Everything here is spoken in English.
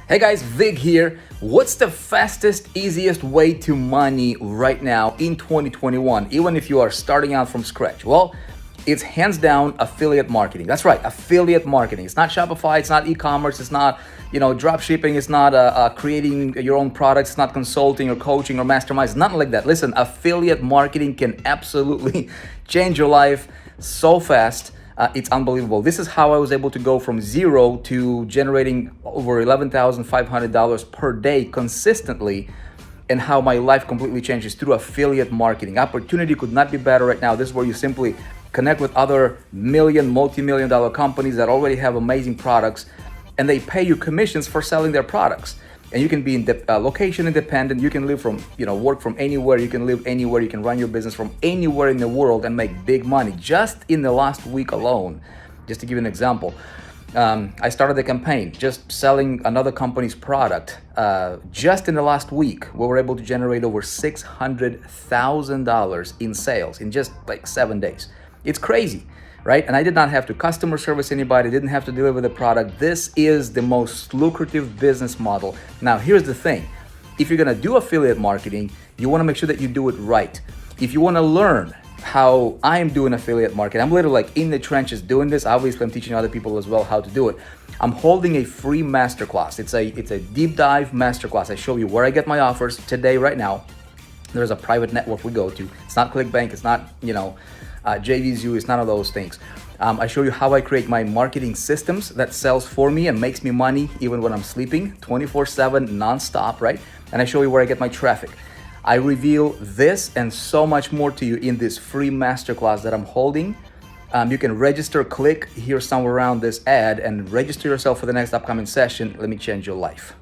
Hey guys, Vig here. What's the fastest, easiest way to money right now in 2021, even if you are starting out from scratch? Well, it's hands down affiliate marketing. That's right, affiliate marketing. It's not Shopify, it's not e-commerce, it's not drop shipping, it's not creating your own products, it's not consulting or coaching or masterminds, nothing like that. Listen, affiliate marketing can absolutely change your life so fast. It's unbelievable. This is how I was able to go from zero to generating over $11,500 per day consistently, and how my life completely changes through affiliate marketing. Opportunity could not be better right now. This is where you simply connect with other multi-million dollar companies that already have amazing products, and they pay you commissions for selling their products. And you can be location independent. You can live from, work from anywhere. You can live anywhere. You can run your business from anywhere in the world and make big money. Just in the last week alone, just to give you an example, I started a campaign just selling another company's product. Just in the last week, we were able to generate over $600,000 in sales in just like 7 days. It's crazy, right? And I did not have to customer service anybody, didn't have to deliver the product. This is the most lucrative business model. Now, here's the thing. If you're gonna do affiliate marketing, you wanna make sure that you do it right. If you wanna learn how I am doing affiliate marketing, I'm literally like in the trenches doing this. Obviously, I'm teaching other people as well how to do it. I'm holding a free masterclass. It's a deep dive masterclass. I show you where I get my offers today, right now. There's a private network we go to. It's not ClickBank, it's not, JVZoo, it's none of those things. I show you how I create my marketing systems that sells for me and makes me money even when I'm sleeping, 24/7, nonstop, right? And I show you where I get my traffic. I reveal this and so much more to you in this free masterclass that I'm holding. You can register, click here somewhere around this ad and register yourself for the next upcoming session. Let me change your life.